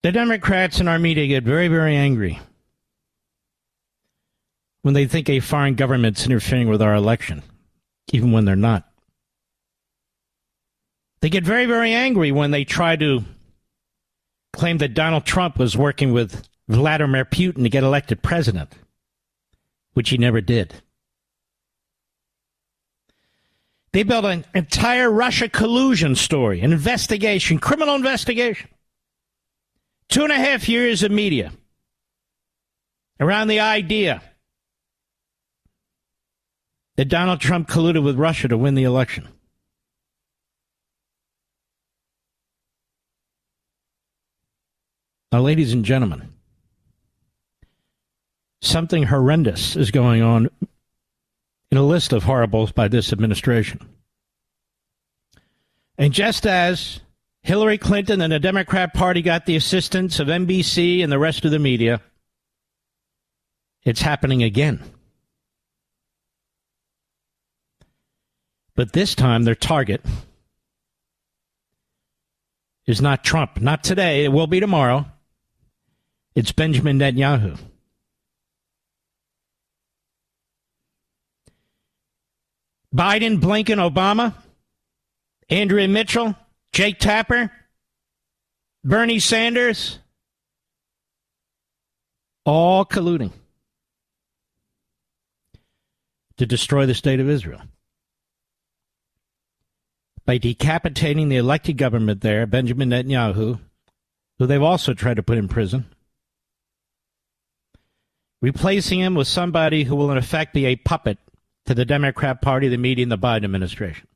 The Democrats in our media get very, very angry when they think a foreign government's interfering with our election, even when they're not. They get very, very angry when they try to claim that Donald Trump was working with Vladimir Putin to get elected president, which he never did. They built an entire Russia collusion story, an investigation, criminal investigation. 2.5 years of media around the idea that Donald Trump colluded with Russia to win the election. Now, ladies and gentlemen, something horrendous is going on in a list of horribles by this administration. And just as Hillary Clinton and the Democrat Party got the assistance of NBC and the rest of the media, it's happening again. But this time, their target is not Trump. Not today. It will be tomorrow. It's Benjamin Netanyahu. Biden, Blinken, Obama, Andrea Mitchell, Jake Tapper, Bernie Sanders, all colluding to destroy the state of Israel by decapitating the elected government there, Benjamin Netanyahu, who they've also tried to put in prison, replacing him with somebody who will in effect be a puppet to the Democrat Party, the media, and the Biden administration.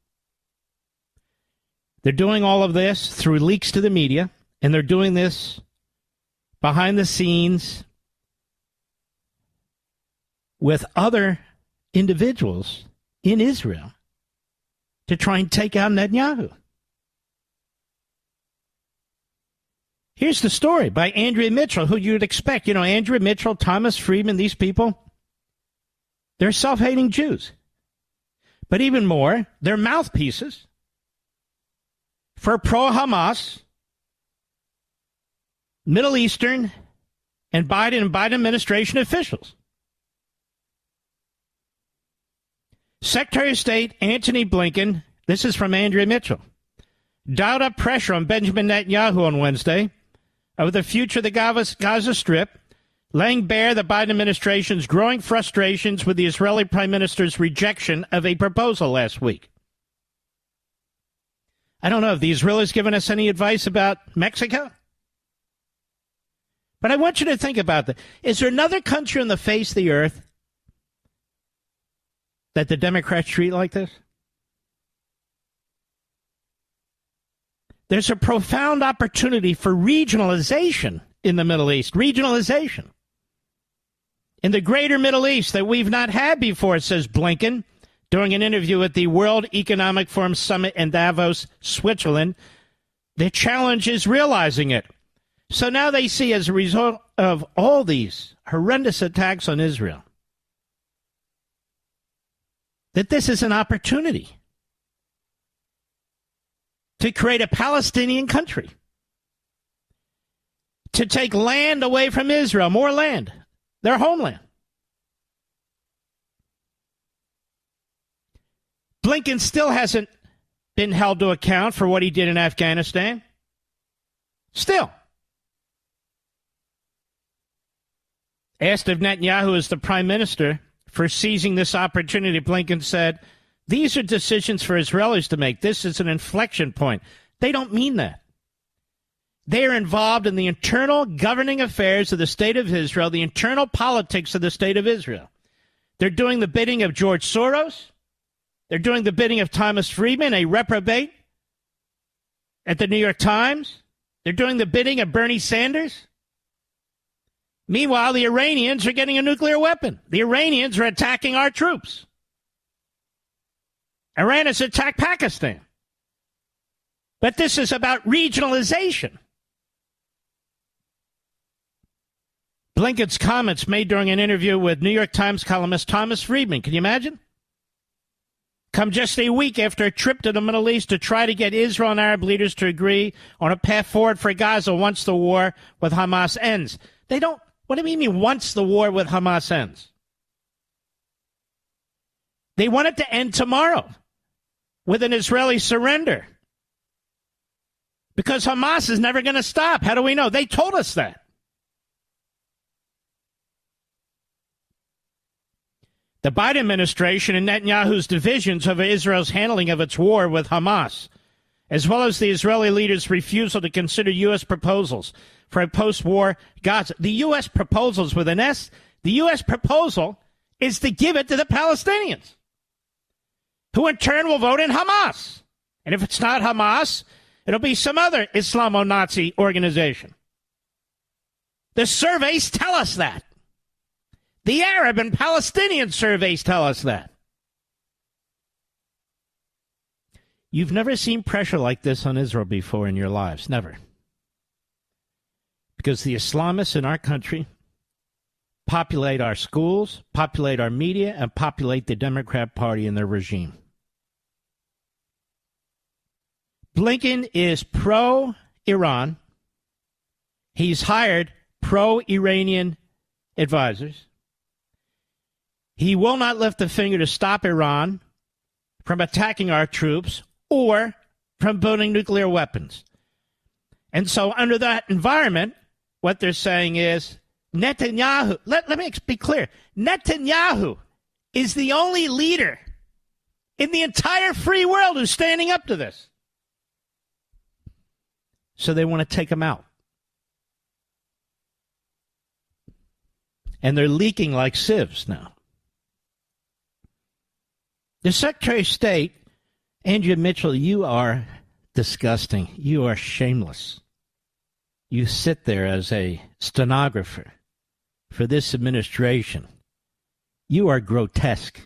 They're doing all of this through leaks to the media, and they're doing this behind the scenes with other individuals in Israel to try and take out Netanyahu. Here's the story by Andrea Mitchell, who you'd expect. You know, Andrea Mitchell, Thomas Friedman, these people, they're self-hating Jews. But even more, they're mouthpieces for pro-Hamas, Middle Eastern, and Biden administration officials. Secretary of State Antony Blinken, this is from Andrea Mitchell, dialed up pressure on Benjamin Netanyahu on Wednesday over the future of the Gaza Strip, laying bare the Biden administration's growing frustrations with the Israeli Prime Minister's rejection of a proposal last week. I don't know if the Israelis given us any advice about Mexico. But I want you to think about that. Is there another country on the face of the earth that the Democrats treat like this? There's a profound opportunity for regionalization in the Middle East. Regionalization. In the greater Middle East that we've not had before, says Blinken, during an interview at the World Economic Forum Summit in Davos, Switzerland. The challenge is realizing it. So now they see, as a result of all these horrendous attacks on Israel, that this is an opportunity to create a Palestinian country, to take land away from Israel, more land, their homeland. Blinken still hasn't been held to account for what he did in Afghanistan. Still. Asked if Netanyahu is the prime minister for seizing this opportunity, Blinken said, "These are decisions for Israelis to make. This is an inflection point." They don't mean that. They are involved in the internal governing affairs of the state of Israel, the internal politics of the state of Israel. They're doing the bidding of George Soros. They're doing the bidding of Thomas Friedman, a reprobate at the New York Times. They're doing the bidding of Bernie Sanders. Meanwhile, the Iranians are getting a nuclear weapon. The Iranians are attacking our troops. Iran has attacked Pakistan. But this is about regionalization. Blinken's comments made during an interview with New York Times columnist Thomas Friedman. Can you imagine? come just a week after a trip to the Middle East to try to get Israel and Arab leaders to agree on a path forward for Gaza once the war with Hamas ends. They don't. What do you mean once the war with Hamas ends? They want it to end tomorrow with an Israeli surrender. Because Hamas is never going to stop. How do we know? They told us that. The Biden administration and Netanyahu's divisions over Israel's handling of its war with Hamas, as well as the Israeli leaders' refusal to consider U.S. proposals for a post-war Gaza. The U.S. proposals with an S, the U.S. proposal is to give it to the Palestinians, who in turn will vote in Hamas. And if it's not Hamas, it'll be some other Islamo-Nazi organization. The surveys tell us that. The Arab and Palestinian surveys tell us that. You've never seen pressure like this on Israel before in your lives. Never. Because the Islamists in our country populate our schools, populate our media, and populate the Democrat Party and their regime. Blinken is pro-Iran. He's hired pro-Iranian advisors. He will not lift a finger to stop Iran from attacking our troops or from building nuclear weapons. And so under that environment, what they're saying is Netanyahu, let me be clear, Netanyahu is the only leader in the entire free world who's standing up to this. So they want to take him out. And they're leaking like sieves now. The Secretary of State, Andrea Mitchell, you are disgusting. You are shameless. You sit there as a stenographer for this administration. You are grotesque.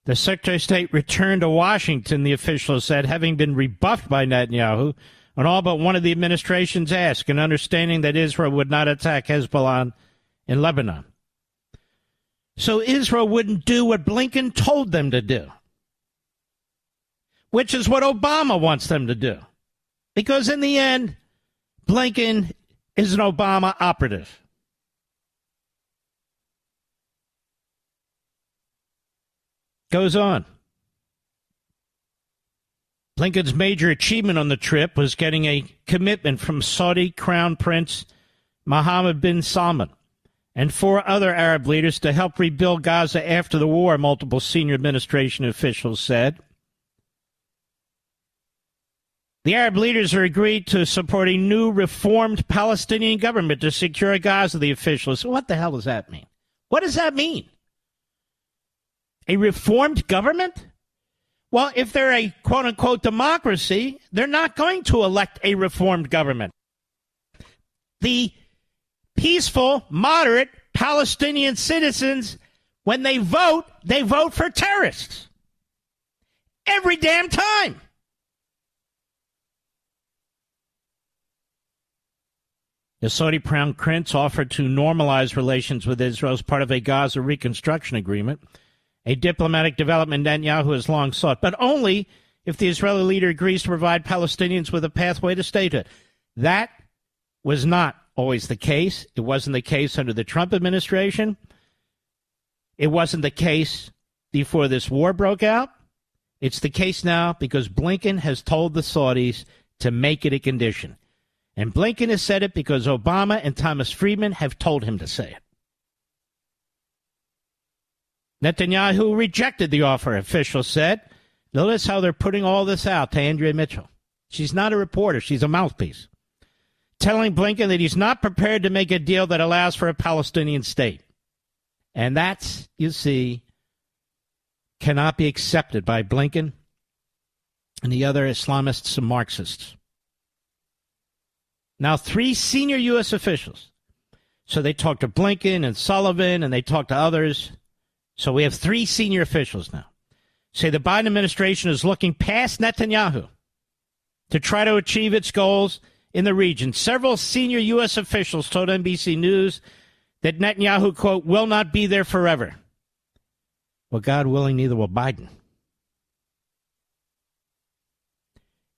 The Secretary of State returned to Washington, the official said, having been rebuffed by Netanyahu on all but one of the administration's asks, and understanding that Israel would not attack Hezbollah in Lebanon. So Israel wouldn't do what Blinken told them to do, which is what Obama wants them to do. Because in the end, Blinken is an Obama operative. Goes on. Blinken's major achievement on the trip was getting a commitment from Saudi Crown Prince Mohammed bin Salman and 4 other Arab leaders to help rebuild Gaza after the war, multiple senior administration officials said. The Arab leaders are agreed to support a new reformed Palestinian government to secure Gaza, the officials. What the hell does that mean? What does that mean? A reformed government? Well, if they're a quote-unquote democracy, they're not going to elect a reformed government. The peaceful, moderate Palestinian citizens, when they vote for terrorists. Every damn time. The Saudi Crown Prince offered to normalize relations with Israel as part of a Gaza reconstruction agreement, a diplomatic development Netanyahu has long sought, but only if the Israeli leader agrees to provide Palestinians with a pathway to statehood. That was not always the case. It wasn't the case under the Trump administration. It wasn't the case before this war broke out. It's the case now because Blinken has told the Saudis to make it a condition. And Blinken has said it because Obama and Thomas Friedman have told him to say it. Netanyahu rejected the offer, officials said. Notice how they're putting all this out to Andrea Mitchell. She's not a reporter. She's a mouthpiece. Telling Blinken that he's not prepared to make a deal that allows for a Palestinian state. And that's, you see, cannot be accepted by Blinken and the other Islamists and Marxists. Now, 3 senior U.S. officials. So they talked to Blinken and Sullivan, and they talked to others. So we have 3 senior officials now. Say the Biden administration is looking past Netanyahu to try to achieve its goals in the region. Several senior U.S. officials told NBC News that Netanyahu, quote, will not be there forever. Well, God willing, neither will Biden.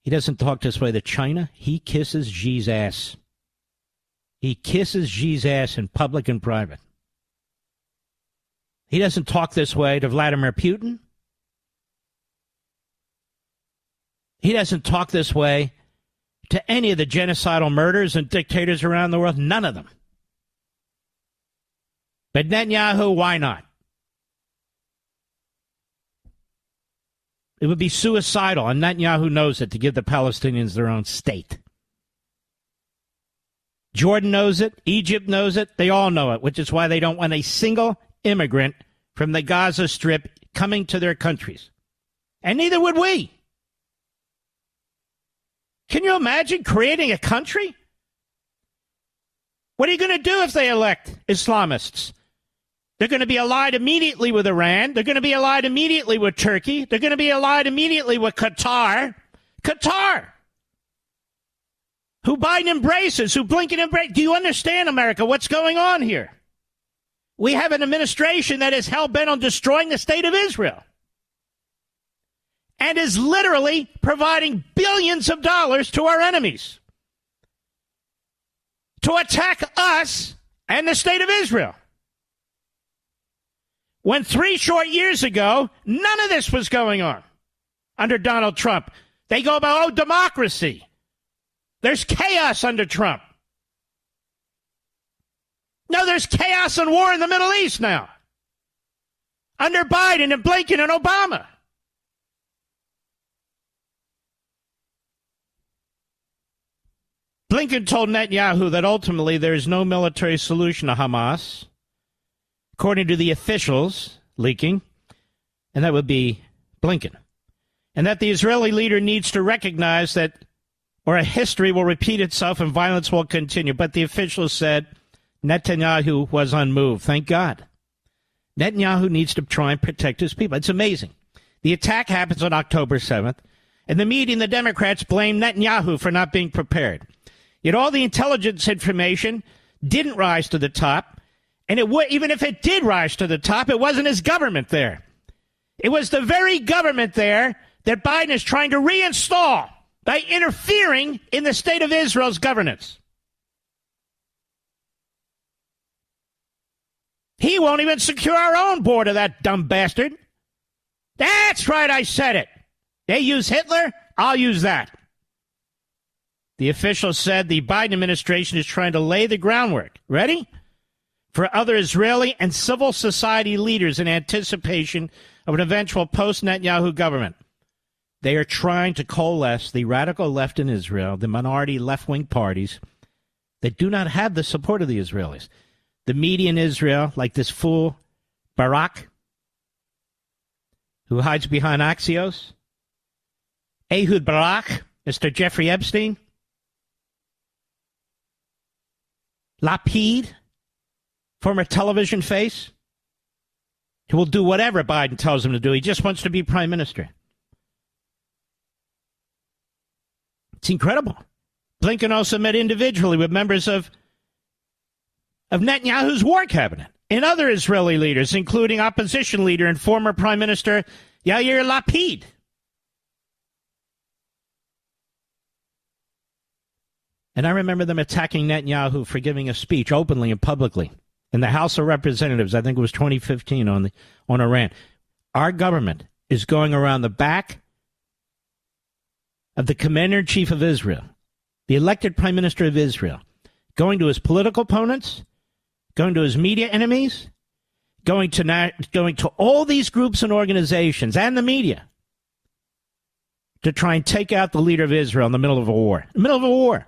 He doesn't talk this way to China. He kisses Xi's ass. He kisses Xi's ass in public and private. He doesn't talk this way to Vladimir Putin. He doesn't talk this way to any of the genocidal murderers and dictators around the world. None of them. But Netanyahu, why not? It would be suicidal, and Netanyahu knows it, to give the Palestinians their own state. Jordan knows it. Egypt knows it. They all know it, which is why they don't want a single immigrant from the Gaza Strip coming to their countries. And neither would we. Can you imagine creating a country? What are you going to do if they elect Islamists? They're going to be allied immediately with Iran. They're going to be allied immediately with Turkey. They're going to be allied immediately with Qatar. Qatar! Who Biden embraces, who Blinken embraces. Do you understand, America, what's going on here? We have an administration that is hell-bent on destroying the state of Israel and is literally providing billions of dollars to our enemies to attack us and the state of Israel. When 3 short years ago, none of this was going on under Donald Trump. They go about, democracy. There's chaos under Trump. No, there's chaos and war in the Middle East now. Under Biden and Blinken and Obama. Blinken told Netanyahu that ultimately there is no military solution to Hamas, according to the officials leaking, and that would be Blinken, and that the Israeli leader needs to recognize that, or a history will repeat itself and violence will continue. But the officials said Netanyahu was unmoved. Thank God. Netanyahu needs to try and protect his people. It's amazing. The attack happens on October 7th, and the media and the Democrats blame Netanyahu for not being prepared. Yet all the intelligence information didn't rise to the top, and even if it did rise to the top, it wasn't his government there. It was the very government there that Biden is trying to reinstall by interfering in the state of Israel's governance. He won't even secure our own border, that dumb bastard. That's right, I said it. They use Hitler, I'll use that. The official said the Biden administration is trying to lay the groundwork, ready? For other Israeli and civil society leaders in anticipation of an eventual post-Netanyahu government. They are trying to coalesce the radical left in Israel, the minority left-wing parties that do not have the support of the Israelis. The media in Israel, like this fool Barak, who hides behind Axios, Ehud Barak, Mr. Jeffrey Epstein, Lapid, former television face, who will do whatever Biden tells him to do. He just wants to be prime minister. It's incredible. Blinken also met individually with members of Netanyahu's war cabinet and other Israeli leaders, including opposition leader and former Prime Minister Yair Lapid. And I remember them attacking Netanyahu for giving a speech openly and publicly in the House of Representatives. I think it was 2015 on Iran. Our government is going around the back of the commander-in-chief of Israel, the elected prime minister of Israel, going to his political opponents, going to his media enemies, going to all these groups and organizations and the media to try and take out the leader of Israel in the middle of a war. In the middle of a war.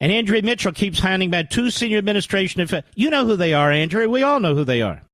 And Andrea Mitchell keeps handing back 2 senior administration. You know who they are, Andrea. We all know who they are.